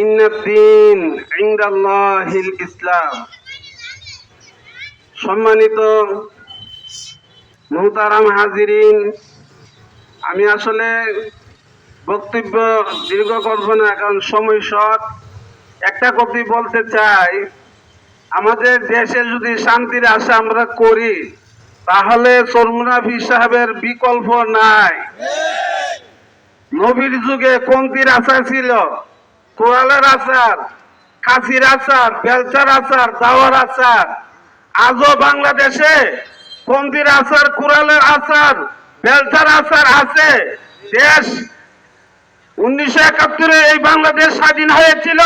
ইন্নাদ-দীন ইনদাল্লাহিল ইসলাম। সম্মানিত মুহতারাম হাজিরিন, আমি আসলে বক্তব্য দীর্ঘ করব না, কারণ সময় শর্ট। একটা কথা বলতে চাই, আমাদের দেশে যদি শান্তির আশা আমরা করি, তাহলে চরমুনাফি সাহেবের বিকল্প নাই। নবীর যুগে কন্তির আচার ছিল, কোরালের আচার, কাশির আচার, বেলচার আচার, দাওয়ার আচার। আজও বাংলাদেশে কন্তির আচার, কোরালের আচার, বেলচার আচার আছে। দেশ 1971 এই বাংলাদেশ স্বাধীন হয়েছিল।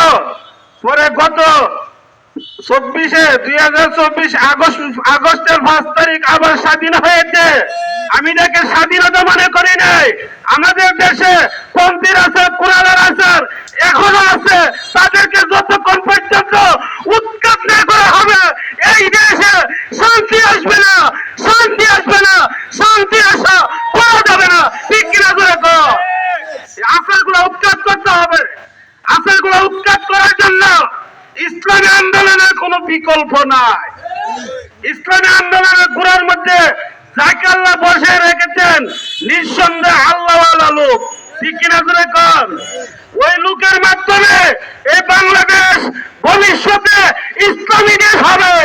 পরে গত 2024 আগস্টের 5 তারিখ আবার স্বাধীন হয়েছে। আমি এটাকে স্বাধীনতা মনে করি নাই। আমাদের দেশে পন্থীর আচার, কোরআনের আচার এখনো আছে। তাদেরকে যতক্ষণ পর্যন্ত উৎখাত না করা হবে, এই দেশে শান্তি আসবে না, শান্তি আসবে না, শান্তি আসা করা যাবে না। ঠিক কিনা ধরে আচারগুলো উৎখাত করতে হবে। আচারগুলো উৎখাত করার জন্য ইসলামী আন্দোলনের কোন বিকল্প নাই। ইসলামী আন্দোলনের গোড়ার মধ্যে যাকে আল্লাহ বসে রেখেছেন, নিঃসন্দেহে আল্লাহওয়ালা লোক। ঠিক কিনা জোরে কর। ওই লোকের মাধ্যমে এই বাংলাদেশ ভবিষ্যতে ইসলামী দেশ হবে।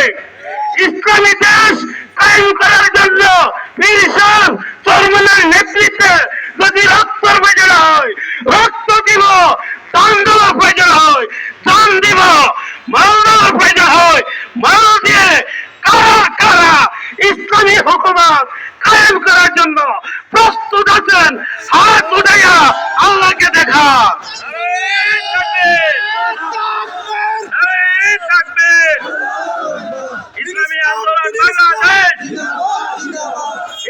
ইসলামী দেশ কায়েম করার জন্য পীর সাহেব চরমুনার নেতৃত্বে যদি রক্তের প্রয়োজন হয়, রক্ত দিব। দান দেওয়ার প্রয়োজন হয়, দান দিব। মাল দেওয়ার প্রয়োজন হয়, মাল দিয়ে কারা কারা ইসলামী হুকুমত কায়েম করার জন্য প্রস্তুত আছেন, হাত উঠাইয়া আল্লাহকে দেখা। ইসলামী আন্দোলন বাংলাদেশ,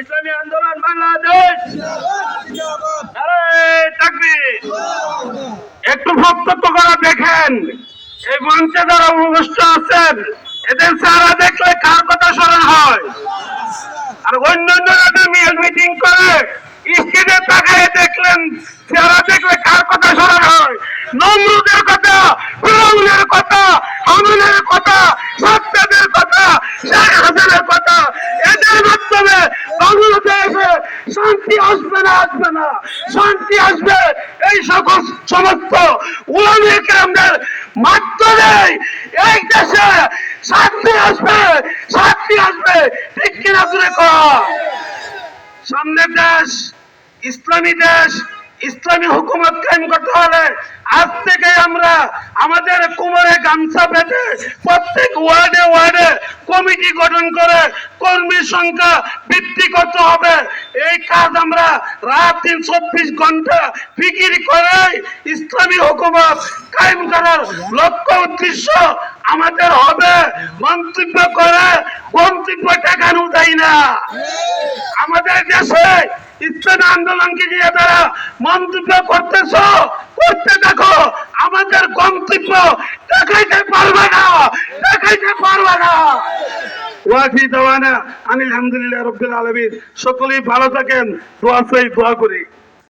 ইসলামী আন্দোলন বাংলাদেশ। একটু বক্তব্য করা দেখেন। এই মঞ্চে যারা অনুষ্ঠ আছেন, এদের চেহারা দেখলে কার কথা স্মরণ হয়? আর অন্যান্য মিটিং করে স্টেজে তাকায় দেখলেন, চেহারা দেখলে কার কথা স্মরণ হয়? নমরুদের কথা, ফিরআউনের কথা, হামানের কথা, সাদ্দাদের কথা, শেখ হাসিনার কথা। এদের মাধ্যমে বাংলাদেশে শান্তি আসবে না, আসবে না। শান্তি আসবে এই সকল সমস্ত উলামায়ে কেরামদের মাধ্যমে। এই দেশে শান্তি আসবে, শান্তি আসবে। ঠিক কিনা জোরে কর। সামনের দেশ ইসলামী দেশ, ইসলামী হুকুমত কায়েম করতে হলে আজ থেকে আমরা আমাদের কোমরে গামছা বেঁধে প্রত্যেক ওয়ার্ডে ওয়ার্ডে কমিটি গঠন করে কর্মীর সংখ্যা বৃদ্ধি করতে হবে। এই কাজ আমরা রাত 24 ঘন্টা ফিকির করে ইসলামী হুকুমত কায়েম করার লক্ষ্য উদ্দেশ্য আমাদের হবে। মন্তব্য করে গন্তব্য ঠেকানো যায় না। আমাদের দেশে ইসলামী আন্দোলনকে নিয়ে যারা মন্তব্য করতেছ, করতে দেখো, আমাদের গন্তব্য দেখাইতে পারবে না, দেখাইতে পারবে না। ওয়াফি দাওয়ানা আলহামদুলিল্লাহ রাব্বিল আলামিন। সকলেই ভালো থাকেন, দোয়া চাই, দোয়া করি।